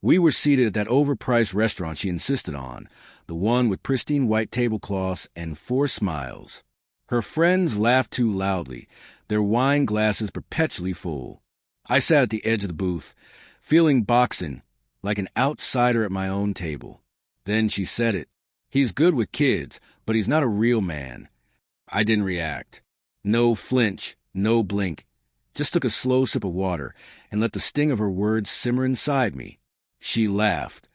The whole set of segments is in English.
We were seated at that overpriced restaurant she insisted on, the one with pristine white tablecloths and 4 smiles. Her friends laughed too loudly, their wine glasses perpetually full. I sat at the edge of the booth, feeling boxing, like an outsider at my own table. Then she said it. He's good with kids, but he's not a real man. I didn't react. No flinch, no blink. Just took a slow sip of water and let the sting of her words simmer inside me. She laughed.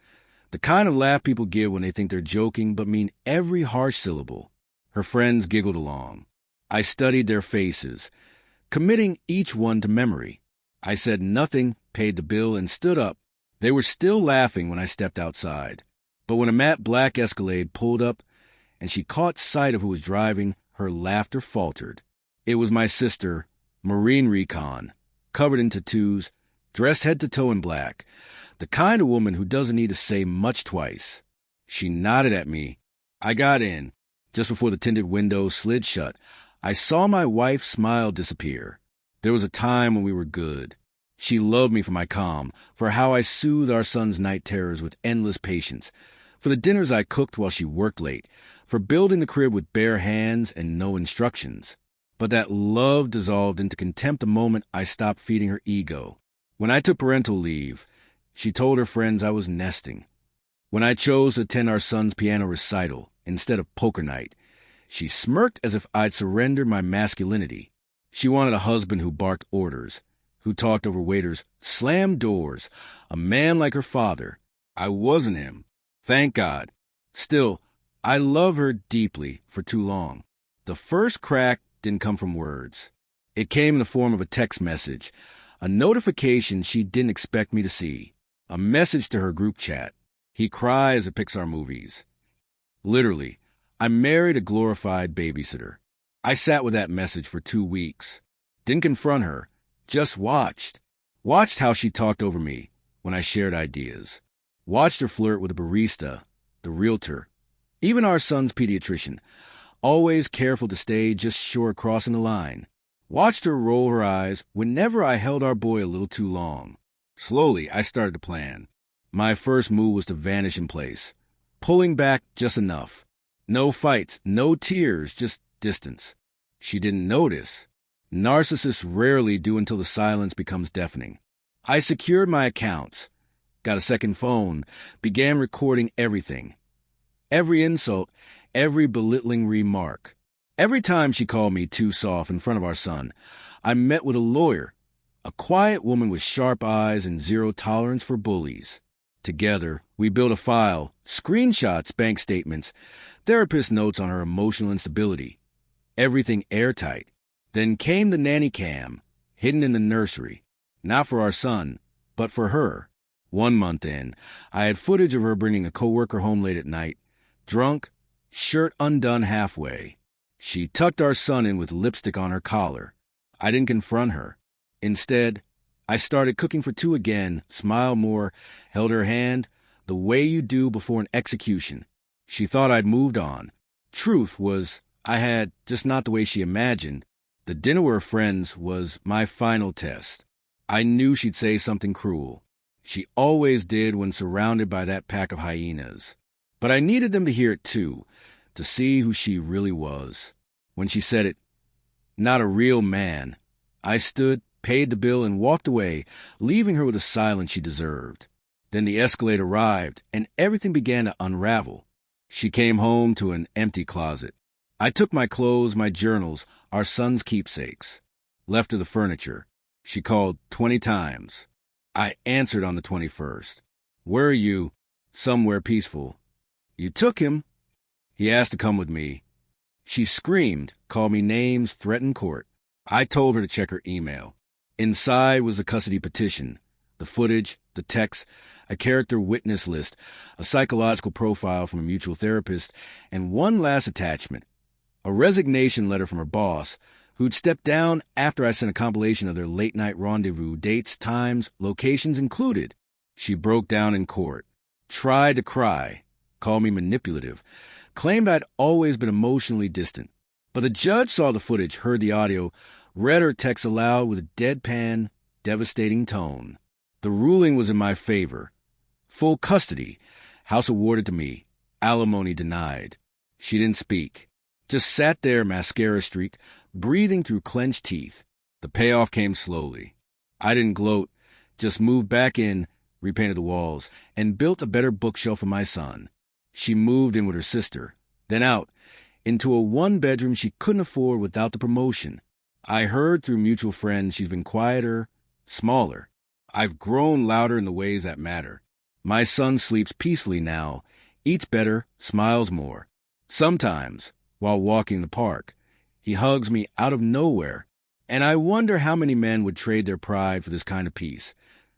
The kind of laugh people give when they think they're joking but mean every harsh syllable. Her friends giggled along. I studied their faces, committing each one to memory. I said nothing, paid the bill, and stood up. They were still laughing when I stepped outside. But when a matte black Escalade pulled up and she caught sight of who was driving, her laughter faltered. It was my sister, Marine Recon, covered in tattoos, dressed head to toe in black, the kind of woman who doesn't need to say much twice. She nodded at me. I got in. Just before the tinted window slid shut, I saw my wife's smile disappear. There was a time when we were good. She loved me for my calm, for how I soothed our son's night terrors with endless patience, for the dinners I cooked while she worked late, for building the crib with bare hands and no instructions. But that love dissolved into contempt the moment I stopped feeding her ego. When I took parental leave, she told her friends I was nesting. When I chose to attend our son's piano recital instead of poker night, she smirked as if I'd surrendered my masculinity. She wanted a husband who barked orders, who talked over waiters, slammed doors, a man like her father. I wasn't him. Thank God. Still, I love her deeply for too long. The first crack didn't come from words. It came in the form of a text message, a notification she didn't expect me to see, a message to her group chat. He cries at Pixar movies. Literally, I married a glorified babysitter. I sat with that message for 2 weeks. Didn't confront her, just watched. Watched how she talked over me when I shared ideas. Watched her flirt with a barista, the realtor, even our son's pediatrician, always careful to stay just short of crossing the line. Watched her roll her eyes whenever I held our boy a little too long. Slowly, I started to plan. My first move was to vanish in place, pulling back just enough. No fights, no tears, just distance. She didn't notice. Narcissists rarely do until the silence becomes deafening. I secured my accounts, got a second phone, began recording everything. Every insult, every belittling remark. Every time she called me too soft in front of our son, I met with a lawyer, a quiet woman with sharp eyes and zero tolerance for bullies. Together, we built a file, screenshots, bank statements, therapist notes on her emotional instability. Everything airtight. Then came the nanny cam, hidden in the nursery. Not for our son, but for her. 1 month in, I had footage of her bringing a coworker home late at night, drunk, shirt undone halfway. She tucked our son in with lipstick on her collar. I didn't confront her. Instead, I started cooking for 2 again, smiled more, held her hand, the way you do before an execution. She thought I'd moved on. Truth was, I had, just not the way she imagined. The dinner with her friends was my final test. I knew she'd say something cruel. She always did when surrounded by that pack of hyenas. But I needed them to hear it too, to see who she really was. When she said it, not a real man, I stood, paid the bill, and walked away, leaving her with the silence she deserved. Then the Escalade arrived, and everything began to unravel. She came home to an empty closet. I took my clothes, my journals, our son's keepsakes. Left her the furniture. She called 20 times. I answered on the 21st. Where are you? Somewhere peaceful. You took him. He asked to come with me. She screamed, called me names, threatened court. I told her to check her email. Inside was a custody petition, the footage, the text, a character witness list, a psychological profile from a mutual therapist, and one last attachment, a resignation letter from her boss, who'd stepped down after I sent a compilation of their late-night rendezvous, dates, times, locations included. She broke down in court, tried to cry, called me manipulative, claimed I'd always been emotionally distant. But the judge saw the footage, heard the audio, read her text aloud with a deadpan, devastating tone. The ruling was in my favor. Full custody. House awarded to me. Alimony denied. She didn't speak. Just sat there, mascara streaked, breathing through clenched teeth. The payoff came slowly. I didn't gloat, just moved back in, repainted the walls, and built a better bookshelf for my son. She moved in with her sister, then out, into a one-bedroom she couldn't afford without the promotion. I heard through mutual friends she's been quieter, smaller. I've grown louder in the ways that matter. My son sleeps peacefully now, eats better, smiles more. Sometimes, while walking the park, he hugs me out of nowhere. And I wonder how many men would trade their pride for this kind of peace.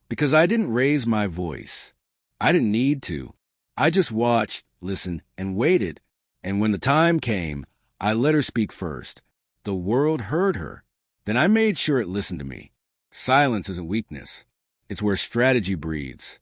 Because I didn't raise my voice. I didn't need to. I just watched, listened, and waited. And when the time came, I let her speak first. The world heard her. Then I made sure it listened to me. Silence isn't weakness. It's where strategy breathes.